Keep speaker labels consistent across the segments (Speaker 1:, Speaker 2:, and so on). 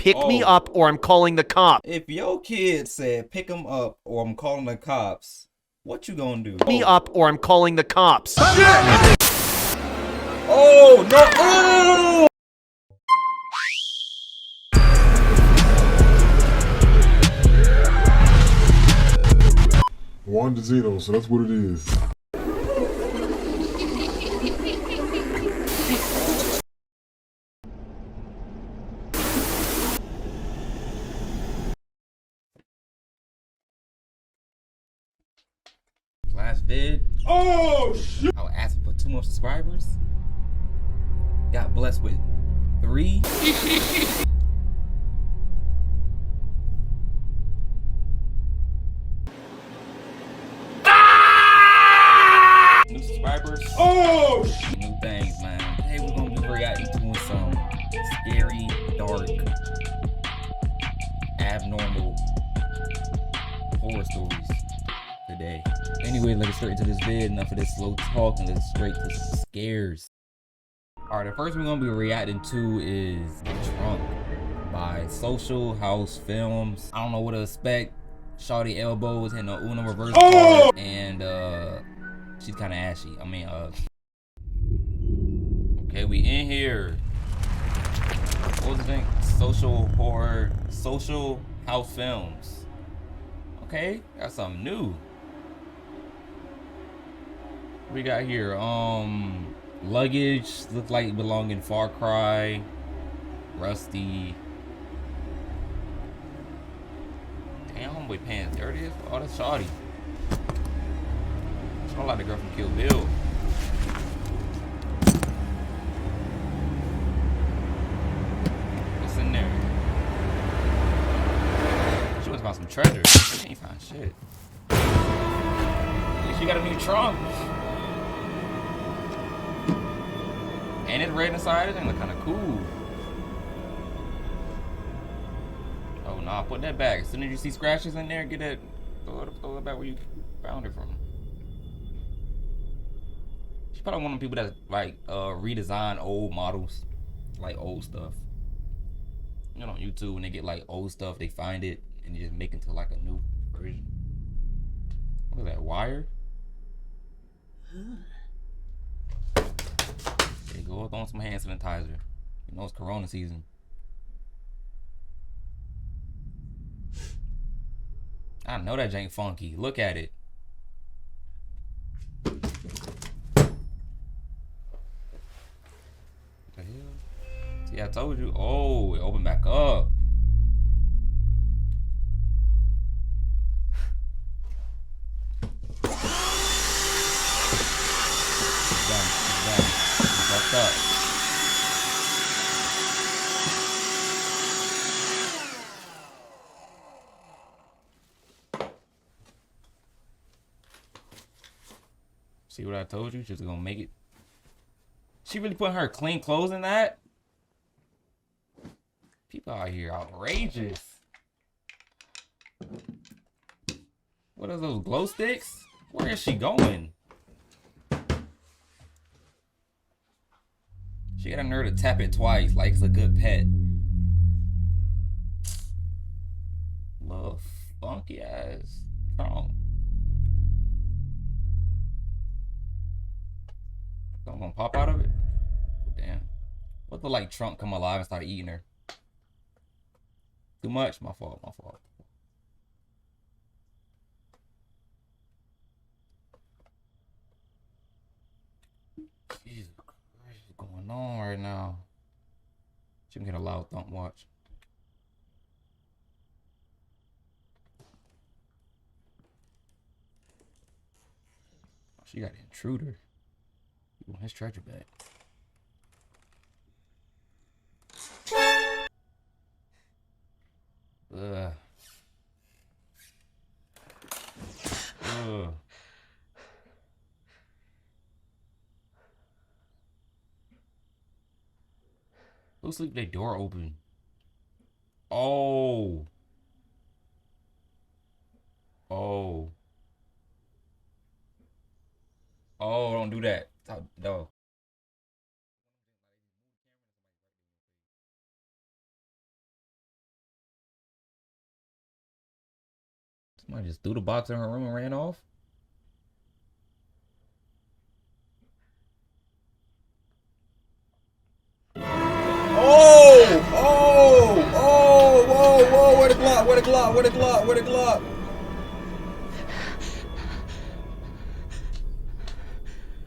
Speaker 1: pick me up or I'm calling the cops.
Speaker 2: If your kid said pick him up or I'm calling the cops, what you gonna do?
Speaker 1: Pick me up or I'm calling the cops.
Speaker 2: Oh no! Oh!
Speaker 3: One to zero, so that's what it is.
Speaker 2: Last vid.
Speaker 3: Oh shit!
Speaker 2: I was asking for 2 more subscribers. Got blessed with 3. New subscribers.
Speaker 3: Oh shit!
Speaker 2: New things, man. Hey, we're gonna be reacting to some scary, dark, abnormal horror stories today. Anyway, let's get straight into this vid. Enough of this slow talk and let's straight to some scares. Alright, the first we're gonna be reacting to is TURNT by Social House Films. I don't know what to expect. Shawty elbows and a Uno reverse card, and she's kind of ashy. I mean, okay, we in here. What was the thing? Social House Films. Okay, got something new. We got here, luggage, look like it belong in Far Cry, Rusty. Damn, homeboy pants dirty. Oh, that's Shawty. I like the girl from Kill Bill. What's in there? She must find some treasure. She ain't find shit. At least she got a new trunk. And it's red inside. It thing look kind of cool. Oh nah, put that back. As soon as you see scratches in there, get that. Throw it back where you found it from. She's probably one of the people that like redesign old models, like old stuff. You know, on YouTube when they get like old stuff, they find it and they just make it into like a new version. What is that, wire? There you go, throwing some hand sanitizer. You know it's Corona season. I know that jank funky. Look at it. What the hell? See, I told you. Oh, it opened back up. It's done. It's fucked up. See what I told you? She's gonna make it. She really putting her clean clothes in that? People out here outrageous. What are those glow sticks? Where is she going? She got a nerve to tap it twice like it's a good pet. Little funky ass trunk. Something gonna pop out of it? Oh, damn. What the like trunk come alive and start eating her? Too much? My fault, my fault. Jesus Christ, what's going on right now? She can get a loud thump, watch. Oh, she got an intruder. He want his treasure back. Ugh. Ugh. Looks like their door open. Oh. Oh. Oh, don't do that. No. Somebody just threw the box in her room and ran off. Whoa, where the Glock, where the Glock, where the Glock, where the Glock?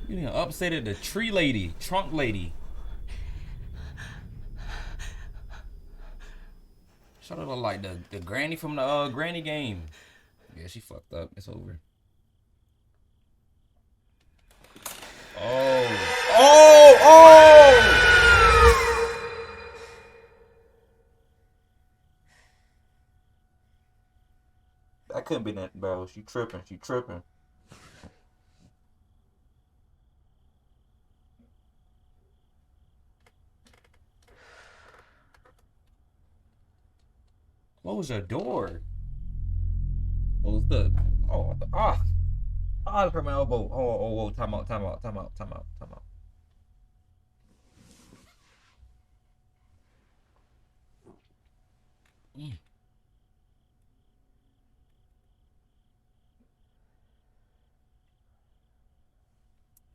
Speaker 2: You done upsetted the tree lady, trunk lady. She look like the granny from the granny game. Yeah, she fucked up. It's over. Oh! That couldn't be that, bro. She tripping. She tripping. Close your door. Close the. Oh, I hurt my elbow. Oh, time out.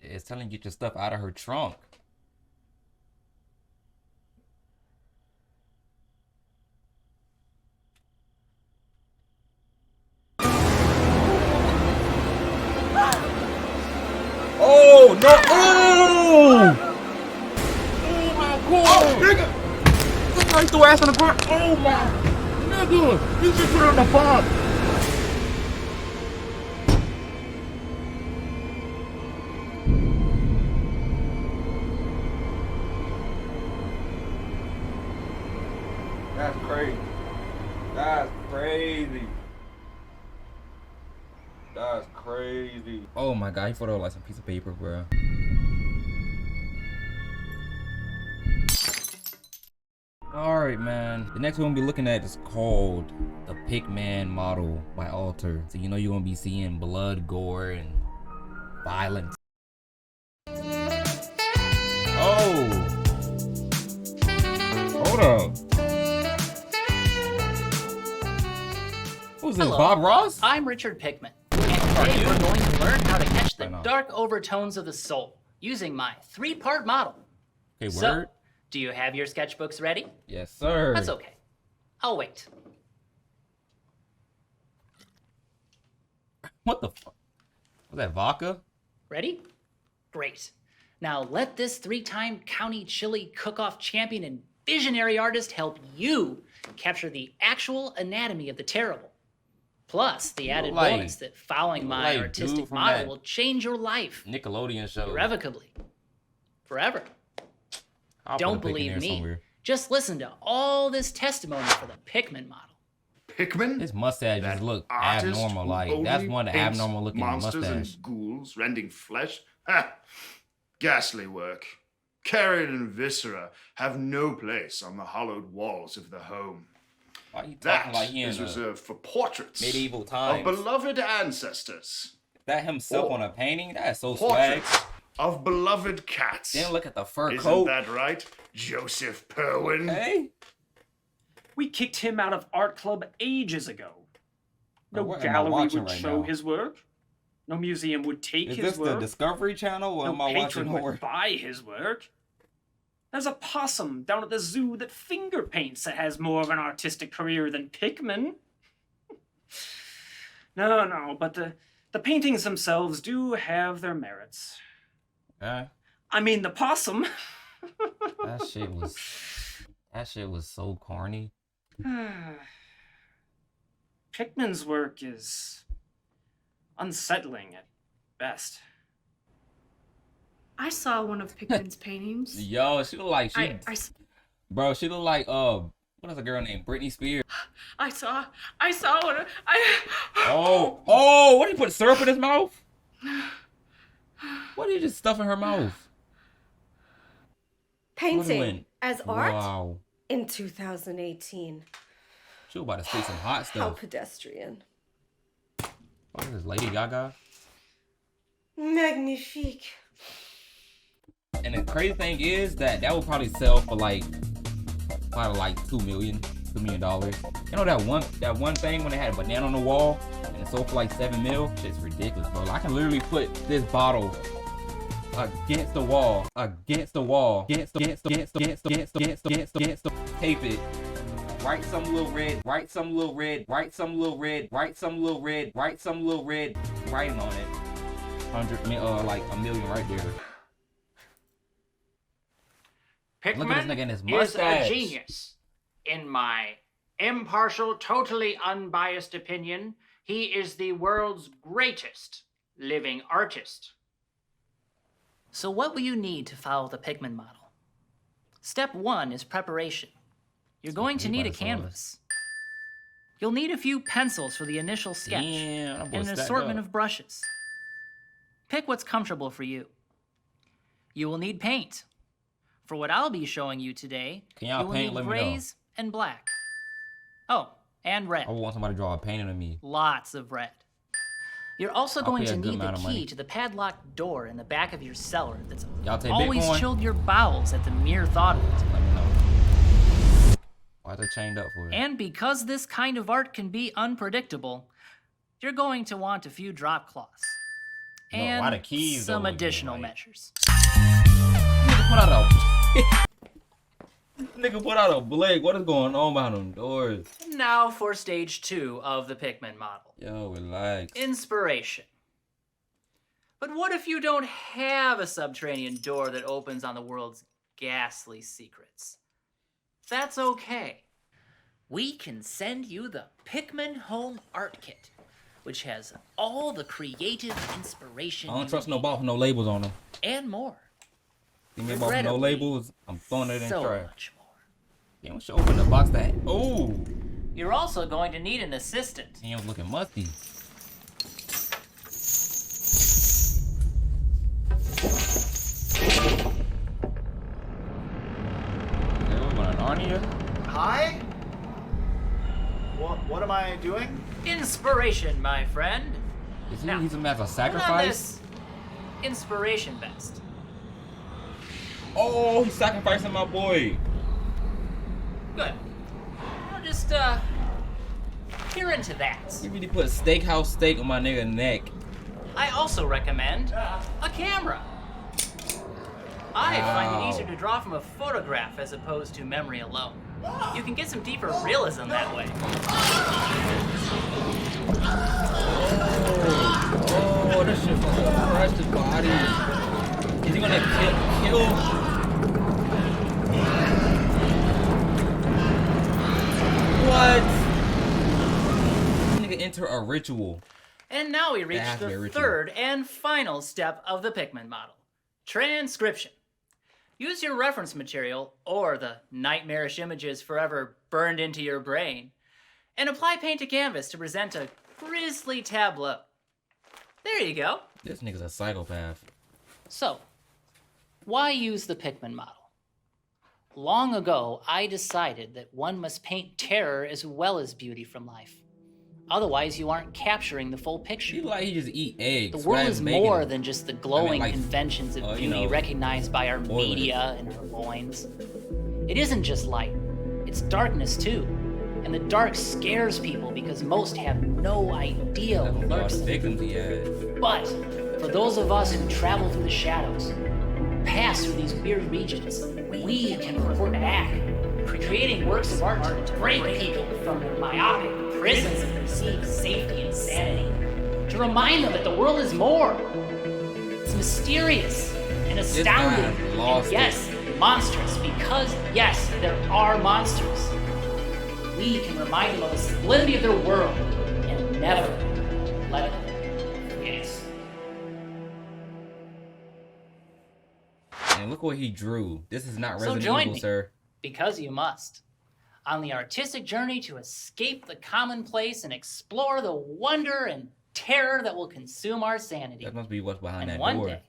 Speaker 2: It's telling you to get your stuff out of her trunk. Oh no! Oh! Oh my god! Oh, nigga! Somebody threw ass on the ground. Oh my nigga! You just put it on the box. That's crazy. That's crazy. That's crazy. Oh my god, he photo like some piece of paper, bro. Alright, man. The next one we'll be looking at is called the Pickman Model by Alter. So you know you're gonna be seeing blood, gore, and violence. Oh! Hold up. Who's this,
Speaker 4: Hello.
Speaker 2: Bob Ross?
Speaker 4: I'm Richard Pickman, and today we're going to learn how to catch the dark overtones of the soul using my 3-part model.
Speaker 2: Okay,
Speaker 4: So,
Speaker 2: word.
Speaker 4: do you have your sketchbooks ready?
Speaker 2: Yes, sir.
Speaker 4: That's okay. I'll wait.
Speaker 2: What the fuck? Was that vodka?
Speaker 4: Ready? Great. Now let this 3-time county chili cook-off champion and visionary artist help you capture the actual anatomy of the terrible. Plus, the added
Speaker 2: like-
Speaker 4: bonus that following my
Speaker 2: like dude
Speaker 4: artistic
Speaker 2: from
Speaker 4: model
Speaker 2: that
Speaker 4: will change your life
Speaker 2: Nickelodeon show.
Speaker 4: irrevocably. Forever.
Speaker 2: I'll
Speaker 4: Don't
Speaker 2: put a pic in
Speaker 4: believe
Speaker 2: there
Speaker 4: me.
Speaker 2: somewhere.
Speaker 4: Just listen to all this testimony for the Pickman model.
Speaker 5: Pickman?
Speaker 2: His mustache
Speaker 5: That
Speaker 2: just look
Speaker 5: artist
Speaker 2: abnormal.
Speaker 5: who
Speaker 2: Like
Speaker 5: only
Speaker 2: that's one of the
Speaker 5: paints
Speaker 2: abnormal looking
Speaker 5: monsters
Speaker 2: mustache.
Speaker 5: and ghouls rending flesh? Ha! Ghastly work. Carrion and viscera have no place on the hollowed walls of the home.
Speaker 2: Why you
Speaker 5: That
Speaker 2: talking like he in
Speaker 5: is
Speaker 2: a
Speaker 5: reserved for portraits
Speaker 2: medieval
Speaker 5: of
Speaker 2: times?
Speaker 5: beloved ancestors.
Speaker 2: That himself
Speaker 5: Or
Speaker 2: on a painting? That's so swag.
Speaker 5: Portraits of beloved cats.
Speaker 2: Then look at the fur
Speaker 5: Isn't
Speaker 2: coat.
Speaker 5: that right, Joseph Perwin?
Speaker 2: Hey,
Speaker 6: We kicked him out of art club ages ago.
Speaker 2: Now,
Speaker 6: No
Speaker 2: what am I
Speaker 6: gallery
Speaker 2: watching
Speaker 6: would
Speaker 2: right
Speaker 6: show
Speaker 2: now?
Speaker 6: his work. No museum would take
Speaker 2: is
Speaker 6: his
Speaker 2: this the
Speaker 6: work.
Speaker 2: Discovery Channel or
Speaker 6: No
Speaker 2: am I watching
Speaker 6: patron
Speaker 2: horror?
Speaker 6: would buy his work. There's a possum down at the zoo that finger paints that has more of an artistic career than Pickman. No, but the paintings themselves do have their merits.
Speaker 2: Yeah,
Speaker 6: I mean, the possum.
Speaker 2: that shit was so corny.
Speaker 6: Pickman's work is unsettling at best.
Speaker 7: I saw one of Pickman's paintings.
Speaker 2: Yo, she look like
Speaker 7: I
Speaker 2: she look like what is a girl named Britney Spears?
Speaker 7: saw one.
Speaker 2: Oh, what did he put syrup in his mouth? What did he just stuff in her mouth?
Speaker 8: Painting as art
Speaker 2: Wow.
Speaker 8: in 2018.
Speaker 2: She was about to say some hot
Speaker 8: How
Speaker 2: stuff.
Speaker 8: pedestrian.
Speaker 2: What is this, Lady Gaga?
Speaker 8: Magnifique.
Speaker 2: And the crazy thing is that would probably sell for like 2 million. $1 million. You know that one thing when they had a banana on the wall and it sold for like 7 mil? Shit's ridiculous, bro. I can literally put this bottle against the wall, tape it, write some little red, write some little red, write some little red, write some little red, write some little red, writing on it. Like $1 million right there. Look at this nigga in his
Speaker 9: Pickman is
Speaker 2: mustache.
Speaker 9: a genius. In my impartial, totally unbiased opinion, he is the world's greatest living artist.
Speaker 4: So what will you need to follow the Pickman model? Step 1 is preparation. You're going to need a canvas. You'll need a few pencils for the initial sketch and an assortment of brushes. Pick what's comfortable for you. You will need paint. For what I'll be showing you today, you will need grays and black. Oh, and red.
Speaker 2: I want somebody to draw a painting of me.
Speaker 4: Lots of red. You're also going to need the key
Speaker 2: money.
Speaker 4: to the padlocked door in the back of your cellar that's
Speaker 2: Y'all take
Speaker 4: always
Speaker 2: Bitcoin?
Speaker 4: chilled your bowels at the mere thought of it.
Speaker 2: Let me know. Why are they chained up for it?
Speaker 4: And because this kind of art can be unpredictable, you're going to want a few drop cloths. And
Speaker 2: why the keys
Speaker 4: some
Speaker 2: don't look
Speaker 4: additional
Speaker 2: right?
Speaker 4: measures.
Speaker 2: Nigga put out a blade. What is going on behind them doors?
Speaker 4: Now for stage 2 of the Pickman model.
Speaker 2: Yo, relax.
Speaker 4: Inspiration. But what if you don't have a subterranean door that opens on the world's ghastly secrets? That's okay. We can send you the Pickman Home Art Kit, which has all the creative inspiration
Speaker 2: I don't
Speaker 4: you
Speaker 2: trust no
Speaker 4: need,
Speaker 2: ball with no labels on them.
Speaker 4: and more.
Speaker 2: Give me a ball with no
Speaker 4: Regrettably,
Speaker 2: labels, I'm throwing it in
Speaker 4: So
Speaker 2: trash.
Speaker 4: much more.
Speaker 2: Yeah, we should open the box that. Oh,
Speaker 4: You're also going to need an assistant.
Speaker 2: he was looking musty. Okay, we're going to Narnia.
Speaker 1: Hi? What am I doing?
Speaker 4: Inspiration, my friend.
Speaker 2: Is he
Speaker 4: Now,
Speaker 2: using him as a
Speaker 4: Put on
Speaker 2: sacrifice?
Speaker 4: this inspiration vest.
Speaker 2: Oh, he's sacrificing my boy.
Speaker 4: Good. Now just, peer into that.
Speaker 2: He really put steakhouse steak on my nigga neck.
Speaker 4: I also recommend a camera. I find it easier to draw from a photograph as opposed to memory alone. You can get some deeper realism that way.
Speaker 2: Oh, this shit fucking crushed his body. Is he gonna kill? What? Nigga enter a ritual.
Speaker 4: And now we reach
Speaker 2: has to be a
Speaker 4: the
Speaker 2: ritual.
Speaker 4: third and final step of the Pickman model. Transcription. Use your reference material, or the nightmarish images forever burned into your brain, and apply paint to canvas to present a grisly tableau. There you go.
Speaker 2: This nigga's a psychopath.
Speaker 4: So, why use the Pickman model? Long ago, I decided that one must paint terror as well as beauty from life. Otherwise, you aren't capturing the full picture.
Speaker 2: He like he just eat eggs.
Speaker 4: The world
Speaker 2: rather
Speaker 4: is
Speaker 2: than making
Speaker 4: more
Speaker 2: them.
Speaker 4: than just the glowing
Speaker 2: like,
Speaker 4: conventions of
Speaker 2: you
Speaker 4: beauty
Speaker 2: know,
Speaker 4: recognized by our
Speaker 2: toilets.
Speaker 4: media and our loins. It isn't just light, it's darkness too. And the dark scares people because most have no idea
Speaker 2: That's
Speaker 4: what
Speaker 2: what
Speaker 4: lurks there.
Speaker 2: victims he had.
Speaker 4: But for those of us who travel through the shadows, pass through these weird regions, we can report back, creating works of art to break people from their myopic prisons of perceived safety and sanity, to remind them that the world is more. It's mysterious and astounding,
Speaker 2: guy lost
Speaker 4: and yes, monstrous, because yes, there are monsters. We can remind them of the solidity of their world and never let them forget.
Speaker 2: And look what he drew. This is not
Speaker 4: So
Speaker 2: Resident
Speaker 4: join
Speaker 2: Evil,
Speaker 4: me.
Speaker 2: sir.
Speaker 4: Because you must. On the artistic journey to escape the commonplace and explore the wonder and terror that will consume our sanity.
Speaker 2: That must be what's behind
Speaker 4: And
Speaker 2: that
Speaker 4: one
Speaker 2: door.
Speaker 4: day,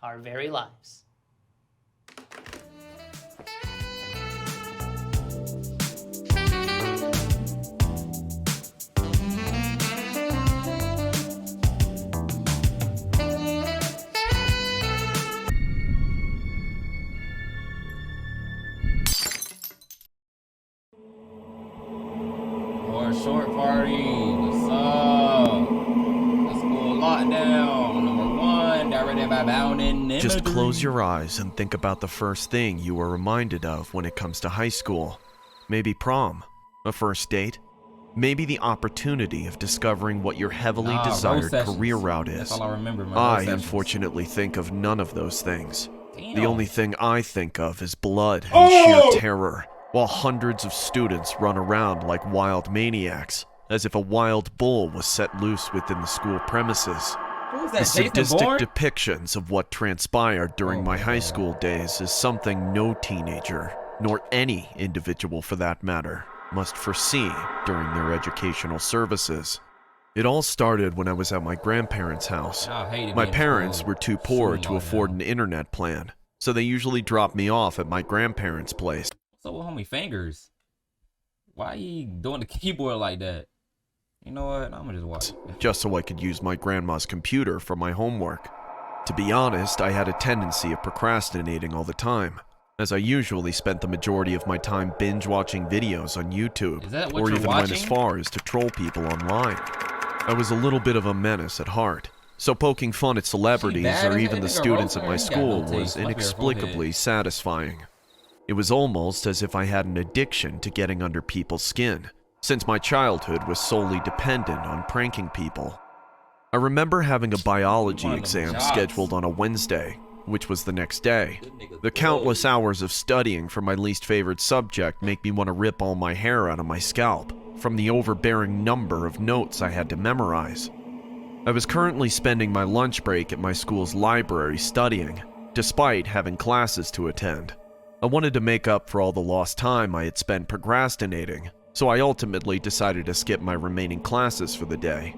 Speaker 4: our very lives.
Speaker 2: for a short party. What's up? Let's go lockdown. Number 1, directed by Boundin'
Speaker 1: Just
Speaker 2: Imagery.
Speaker 1: close your eyes and think about the first thing you are reminded of when it comes to high school. Maybe prom, a first date, maybe the opportunity of discovering what your heavily desired
Speaker 2: roast sessions.
Speaker 1: career route is.
Speaker 2: That's all I remember. My
Speaker 1: I
Speaker 2: roast sessions.
Speaker 1: unfortunately think of none of those things.
Speaker 2: Damn.
Speaker 1: The only thing I think of is blood and
Speaker 3: Oh!
Speaker 1: sheer terror, while hundreds of students run around like wild maniacs, as if a wild bull was set loose within the school premises.
Speaker 2: Who's
Speaker 1: The
Speaker 2: that, Jason
Speaker 1: sadistic
Speaker 2: Bourne?
Speaker 1: depictions of what transpired during
Speaker 2: Oh
Speaker 1: my
Speaker 2: my
Speaker 1: high
Speaker 2: God.
Speaker 1: school days is something no teenager, nor any individual for that matter, must foresee during their educational services. It all started when I was at my grandparents' house.
Speaker 2: I hated
Speaker 1: My
Speaker 2: being in
Speaker 1: parents
Speaker 2: school.
Speaker 1: were too poor
Speaker 2: Soon
Speaker 1: to
Speaker 2: all
Speaker 1: afford
Speaker 2: now.
Speaker 1: an internet plan, so they usually dropped me off at my grandparents' place.
Speaker 2: So with homie fingers. Why you doing the keyboard like that? You know what? I'm gonna just watch.
Speaker 1: Just so I could use my grandma's computer for my homework. To be honest, I had a tendency of procrastinating all the time, as I usually spent the majority of my time binge-watching videos on YouTube,
Speaker 2: Is that what
Speaker 1: or
Speaker 2: you're
Speaker 1: even went as
Speaker 2: watching?
Speaker 1: far as to troll people online. I was a little bit of a menace at heart, so poking fun at celebrities
Speaker 2: bad
Speaker 1: or
Speaker 2: as
Speaker 1: even the
Speaker 2: nigga,
Speaker 1: students
Speaker 2: roast
Speaker 1: at
Speaker 2: her.
Speaker 1: my
Speaker 2: You got
Speaker 1: school
Speaker 2: no
Speaker 1: was
Speaker 2: taste. Must be her
Speaker 1: inexplicably
Speaker 2: forehead.
Speaker 1: satisfying. It was almost as if I had an addiction to getting under people's skin, since my childhood was solely dependent on pranking people. I remember having a biology
Speaker 2: One of them
Speaker 1: exam
Speaker 2: jobs.
Speaker 1: scheduled on a Wednesday, which was the next day.
Speaker 2: This nigga's
Speaker 1: The countless hours of studying for my least favorite subject make me want to rip all my hair out of my scalp from the overbearing number of notes I had to memorize. I was currently spending my lunch break at my school's library studying, despite having classes to attend. I wanted to make up for all the lost time I had spent procrastinating, so I ultimately decided to skip my remaining classes for the day.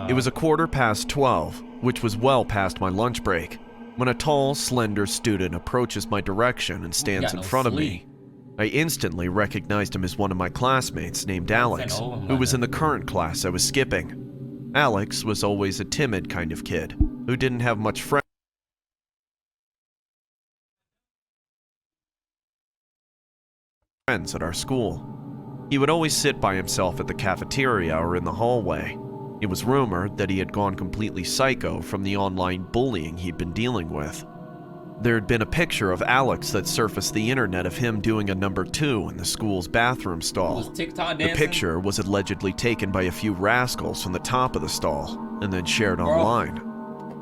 Speaker 1: It was 12:15, which was well past my lunch break, when a tall, slender student approaches my direction and stands
Speaker 2: got
Speaker 1: in
Speaker 2: no
Speaker 1: front of
Speaker 2: sleep.
Speaker 1: me. I instantly recognized him as one of my classmates named Alex,
Speaker 2: Oh,
Speaker 1: who was in the current class I was skipping. Alex was always a timid kind of kid, who didn't have much friends at our school. He would always sit by himself at the cafeteria or in the hallway. It was rumored that he had gone completely psycho from the online bullying he'd been dealing with. There had been a picture of Alex that surfaced the internet of him doing a number 2 in the school's bathroom stall.
Speaker 2: Was TikTok
Speaker 1: The
Speaker 2: dancing?
Speaker 1: picture was allegedly taken by a few rascals from the top of the stall and then shared
Speaker 2: Bro.
Speaker 1: online.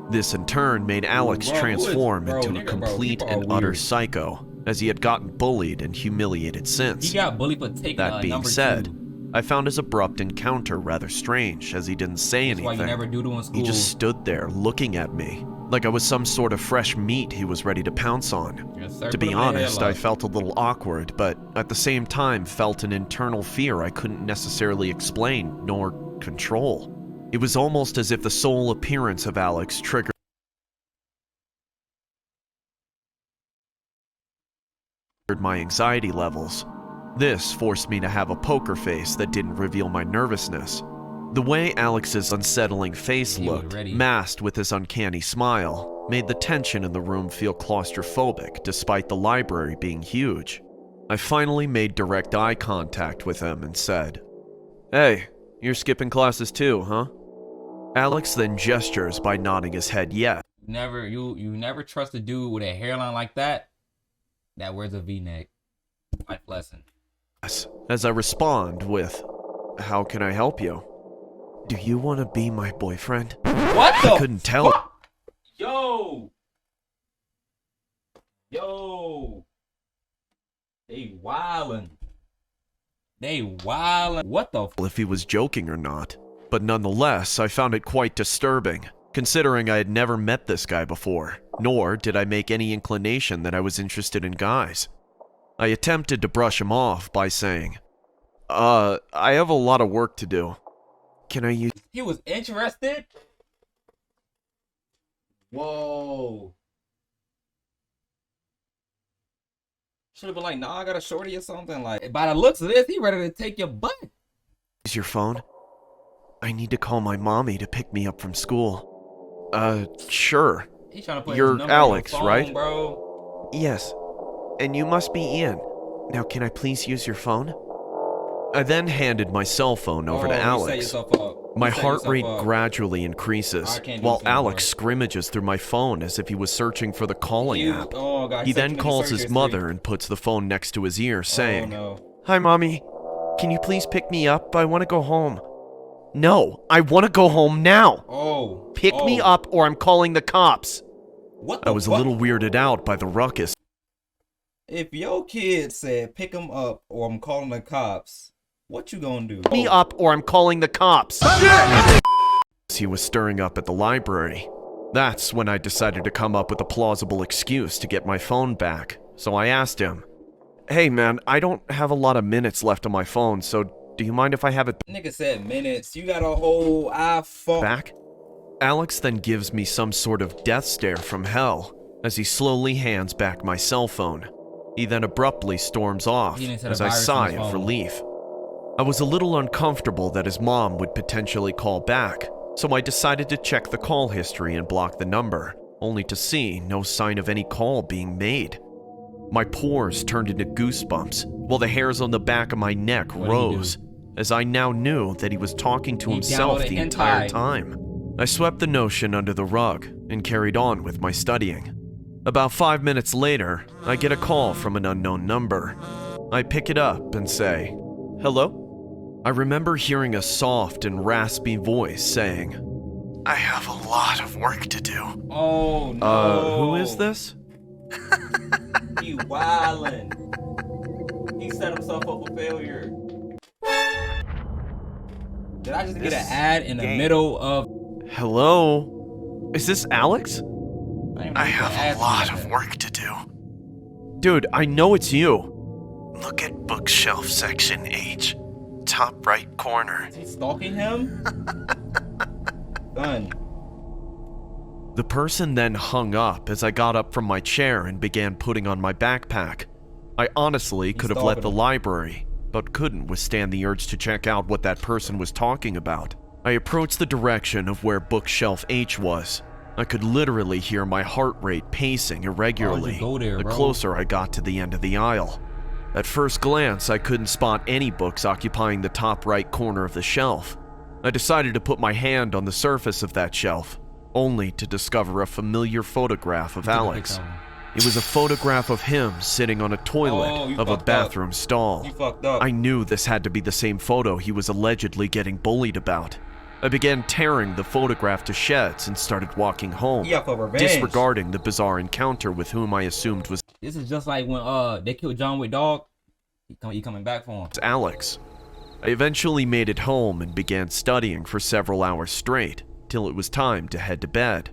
Speaker 1: This in turn made Alex
Speaker 2: Bro, who is-
Speaker 1: transform
Speaker 2: bro,
Speaker 1: into
Speaker 2: nigga,
Speaker 1: a
Speaker 2: bro,
Speaker 1: complete
Speaker 2: people are
Speaker 1: and utter
Speaker 2: weird.
Speaker 1: psycho, as he had gotten bullied and humiliated since.
Speaker 2: He got bullied for taking
Speaker 1: That being
Speaker 2: number
Speaker 1: said,
Speaker 2: 2.
Speaker 1: I found his abrupt encounter rather strange, as he didn't say
Speaker 2: That's why
Speaker 1: anything.
Speaker 2: you never do in school.
Speaker 1: He just stood there looking at me, like I was some sort of fresh meat he was ready to pounce on.
Speaker 2: Yes, sir.
Speaker 1: To
Speaker 2: Put
Speaker 1: be
Speaker 2: him in the
Speaker 1: honest, I
Speaker 2: headlock.
Speaker 1: felt a little awkward, but at the same time felt an internal fear I couldn't necessarily explain nor control. It was almost as if the sole appearance of Alex triggered my anxiety levels. This forced me to have a poker face that didn't reveal my nervousness. The way Alex's unsettling face
Speaker 2: He was
Speaker 1: looked,
Speaker 2: ready.
Speaker 1: masked with his uncanny smile, made the tension in the room feel claustrophobic despite the library being huge. I finally made direct eye contact with him and said, "Hey, you're skipping classes too, huh?" Alex then gestures by nodding his head yes.
Speaker 2: You never trust a dude with a hairline like that wears a V-neck. Life lesson.
Speaker 1: As I respond with, "How can I help you? Do you want to be my boyfriend?"
Speaker 2: What the?
Speaker 1: I couldn't tell.
Speaker 2: Yo. They wildin'. What the?
Speaker 1: If he was joking or not, but nonetheless, I found it quite disturbing, considering I had never met this guy before, nor did I make any inclination that I was interested in guys. I attempted to brush him off by saying, I have a lot of work to do. Can I use..."
Speaker 2: He was interested? Whoa. Should have been like, nah, I got a shorty or something. Like, by the looks of this, he ready to take your butt.
Speaker 1: Your phone? I need to call my mommy to pick me up from school. Sure.
Speaker 2: He trying to put
Speaker 1: You're
Speaker 2: his number
Speaker 1: Alex,
Speaker 2: on your phone,
Speaker 1: right?
Speaker 2: Bro.
Speaker 1: Yes. And you must be Ian. Now can I please use your phone? I then handed my cell phone over to
Speaker 2: You set
Speaker 1: Alex.
Speaker 2: yourself up.
Speaker 1: My
Speaker 2: You set
Speaker 1: heart
Speaker 2: yourself
Speaker 1: rate
Speaker 2: up.
Speaker 1: gradually increases,
Speaker 2: I can't do
Speaker 1: while
Speaker 2: this anymore.
Speaker 1: Alex scrimmages through my phone as if he was searching for the calling
Speaker 2: You-
Speaker 1: app.
Speaker 2: oh, God,
Speaker 1: He
Speaker 2: said
Speaker 1: then
Speaker 2: too many
Speaker 1: calls
Speaker 2: search
Speaker 1: his
Speaker 2: history.
Speaker 1: mother and puts the phone next to his ear, saying,
Speaker 2: no.
Speaker 1: "Hi, Mommy. Can you please pick me up? I want to go home." "No, I want to go home now.
Speaker 2: Oh.
Speaker 1: Pick me up or I'm calling the cops."
Speaker 2: What the
Speaker 1: I was a
Speaker 2: fuck?
Speaker 1: little weirded out by the ruckus.
Speaker 2: If your kid said pick him up or I'm calling the cops, what you gonna do?
Speaker 1: Pick me up or I'm calling the cops. He was stirring up at the library. That's when I decided to come up with a plausible excuse to get my phone back. So I asked him, "Hey man, I don't have a lot of minutes left on my phone, so do you mind if I have it
Speaker 2: Nigga said minutes. You got a whole iPhone.
Speaker 1: back?" Alex then gives me some sort of death stare from hell as he slowly hands back my cell phone. He then abruptly storms off
Speaker 2: He didn't set a
Speaker 1: as I
Speaker 2: virus on
Speaker 1: sigh
Speaker 2: his
Speaker 1: of
Speaker 2: phone.
Speaker 1: relief. I was a little uncomfortable that his mom would potentially call back, so I decided to check the call history and block the number, only to see no sign of any call being made. My pores turned into goosebumps, while the hairs on the back of my neck
Speaker 2: What did he
Speaker 1: rose, as I now knew that he was talking to
Speaker 2: He
Speaker 1: himself
Speaker 2: downloaded
Speaker 1: the
Speaker 2: hentai.
Speaker 1: entire time. I swept the notion under the rug and carried on with my studying. About 5 minutes later, I get a call from an unknown number. I pick it up and say, "Hello?" I remember hearing a soft and raspy voice saying, "I have a lot of work to do."
Speaker 2: Oh no.
Speaker 1: Who is this?
Speaker 2: He wildin'. He set himself up for failure. Did I just get an ad in the middle of?
Speaker 1: Hello? Is this Alex?
Speaker 2: I
Speaker 1: have a lot of work to do. Dude, I know it's you. Look at bookshelf section H, top right corner.
Speaker 2: Is he stalking him? Done.
Speaker 1: The person then hung up as I got up from my chair and began putting on my backpack. I honestly could have left the library, but couldn't withstand the urge to check out what that person was talking about. I approached the direction of where bookshelf H was. I could literally hear my heart rate pacing irregularly
Speaker 2: go there,
Speaker 1: the
Speaker 2: bro?
Speaker 1: closer I got to the end of the aisle. At first glance, I couldn't spot any books occupying the top right corner of the shelf. I decided to put my hand on the surface of that shelf, only to discover a familiar photograph of Alex. It was a photograph of him sitting on a toilet
Speaker 2: you
Speaker 1: of a
Speaker 2: fucked up.
Speaker 1: bathroom stall.
Speaker 2: You fucked up.
Speaker 1: I knew this had to be the same photo he was allegedly getting bullied about. I began tearing the photograph to shreds and started walking home,
Speaker 2: He out for revenge.
Speaker 1: disregarding the bizarre encounter with whom I assumed was
Speaker 2: This is just like when they killed John Wick dog. He coming back for him.
Speaker 1: Alex. I eventually made it home and began studying for several hours straight, till it was time to head to bed.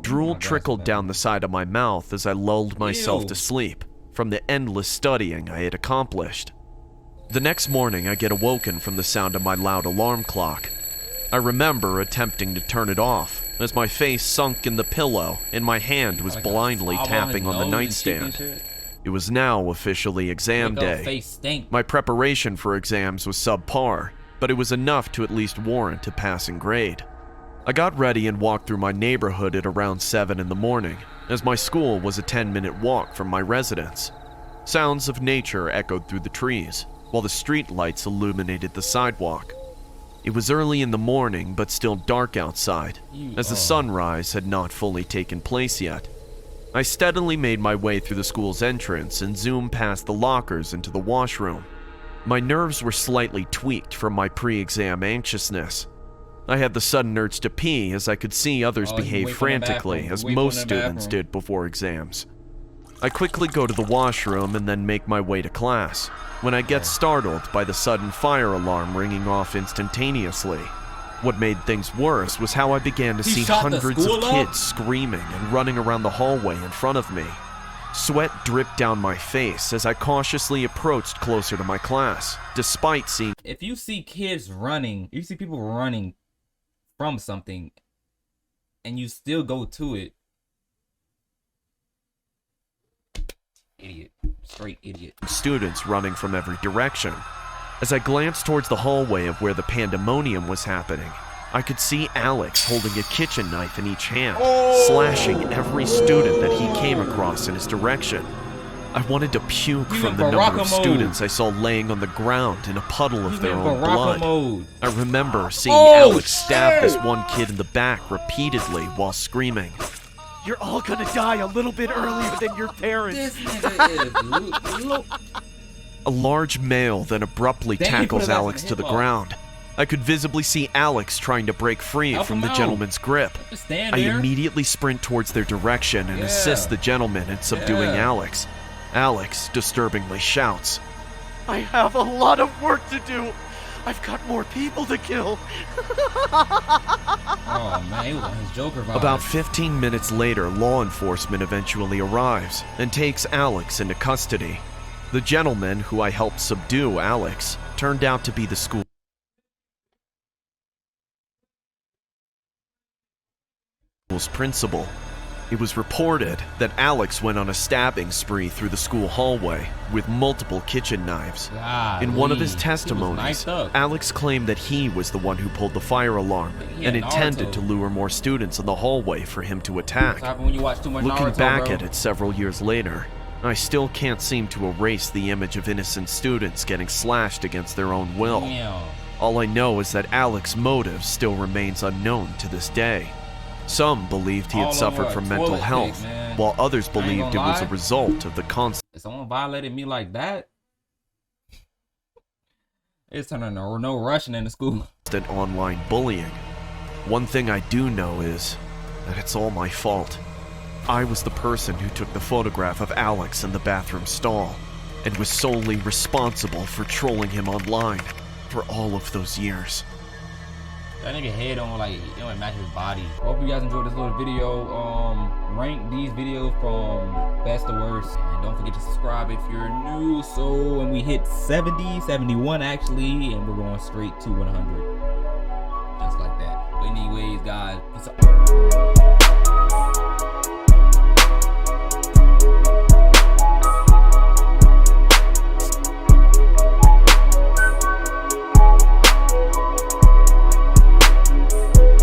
Speaker 1: Drool trickled down the side of my mouth as I lulled myself
Speaker 2: Ew.
Speaker 1: to sleep from the endless studying I had accomplished. The next morning, I get awoken from the sound of my loud alarm clock. I remember attempting to turn it off as my face sunk in the pillow and my hand was blindly tapping on the nightstand. It was now officially exam day.
Speaker 2: Face stink.
Speaker 1: My preparation for exams was subpar, but it was enough to at least warrant a passing grade. I got ready and walked through my neighborhood at around 7 in the morning, as my school was a 10-minute walk from my residence. Sounds of nature echoed through the trees, while the street lights illuminated the sidewalk. It was early in the morning, but still dark outside, as the sunrise had not fully taken place yet. I steadily made my way through the school's entrance and zoomed past the lockers into the washroom. My nerves were slightly tweaked from my pre-exam anxiousness. I had the sudden urge to pee as I could see others behave frantically, as most students did before exams. I quickly go to the washroom and then make my way to class, when I get startled by the sudden fire alarm ringing off instantaneously. What made things worse was how I began to
Speaker 2: He
Speaker 1: see
Speaker 2: shot the
Speaker 1: hundreds of
Speaker 2: school up?
Speaker 1: kids screaming and running around the hallway in front of me. Sweat dripped down my face as I cautiously approached closer to my class, despite seeing
Speaker 2: If you see kids running, you see people running from something, and you still go to it, idiot, straight idiot.
Speaker 1: students running from every direction. As I glanced towards the hallway of where the pandemonium was happening, I could see Alex holding a kitchen knife in each hand, slashing every student that he came across in his direction. I wanted to puke
Speaker 2: He's
Speaker 1: from
Speaker 2: in
Speaker 1: the number
Speaker 2: Baraka
Speaker 1: of
Speaker 2: mode.
Speaker 1: students I saw laying on the ground in a puddle of
Speaker 2: He's
Speaker 1: their
Speaker 2: in
Speaker 1: own
Speaker 2: Baraka
Speaker 1: blood.
Speaker 2: mode.
Speaker 1: I remember seeing
Speaker 2: Oh,
Speaker 1: Alex stab this
Speaker 2: shit.
Speaker 1: one kid in the back repeatedly while screaming, "You're all gonna die a little bit earlier than your parents."
Speaker 2: This nigga is look.
Speaker 1: A large male then abruptly
Speaker 2: Then he put
Speaker 1: tackles
Speaker 2: his ass in
Speaker 1: Alex
Speaker 2: the
Speaker 1: to the
Speaker 2: hip-hop.
Speaker 1: ground. I could visibly see Alex trying to break free
Speaker 2: Help
Speaker 1: from
Speaker 2: him
Speaker 1: the
Speaker 2: out.
Speaker 1: gentleman's grip.
Speaker 2: Just stand
Speaker 1: I
Speaker 2: there.
Speaker 1: immediately sprint towards their direction and
Speaker 2: Yeah.
Speaker 1: assist the gentleman in subduing
Speaker 2: Yeah.
Speaker 1: Alex. Alex disturbingly shouts, "I have a lot of work to do. I've got more people to kill."
Speaker 2: Oh man, he was on his Joker vibe.
Speaker 1: About 15 minutes later, law enforcement eventually arrives and takes Alex into custody. The gentleman who I helped subdue Alex turned out to be the school's principal. It was reported that Alex went on a stabbing spree through the school hallway with multiple kitchen knives. In one of his
Speaker 2: Golly, he was
Speaker 1: testimonies,
Speaker 2: knifed up.
Speaker 1: Alex claimed that he was the one who pulled the fire alarm
Speaker 2: He
Speaker 1: and
Speaker 2: had
Speaker 1: intended
Speaker 2: Naruto.
Speaker 1: to lure more students in the hallway for him to
Speaker 2: What's
Speaker 1: attack.
Speaker 2: happening when you watch too much
Speaker 1: Looking
Speaker 2: Naruto,
Speaker 1: back
Speaker 2: bro?
Speaker 1: at it several years later, I still can't seem to erase the image of innocent students getting slashed against their own will.
Speaker 2: Damn.
Speaker 1: All I know is that Alex's motive still remains unknown to this day. Some believed he
Speaker 2: All
Speaker 1: had suffered
Speaker 2: over a
Speaker 1: from mental
Speaker 2: toilet
Speaker 1: health,
Speaker 2: pick, man.
Speaker 1: while others
Speaker 2: I ain't
Speaker 1: believed it
Speaker 2: gonna
Speaker 1: was a
Speaker 2: lie.
Speaker 1: result of the constant
Speaker 2: If someone violated me like that, it's turning to no rushing in the school.
Speaker 1: online bullying. One thing I do know is that it's all my fault. I was the person who took the photograph of Alex in the bathroom stall and was solely responsible for trolling him online for all of those years.
Speaker 2: That nigga head on like, it don't match his body. Hope you guys enjoyed this little video. Rank these videos from best to worst. And don't forget to subscribe if you're new. So when we hit 70, 71 actually, and we're going straight to 100. Just like that. But anyways, guys, peace out.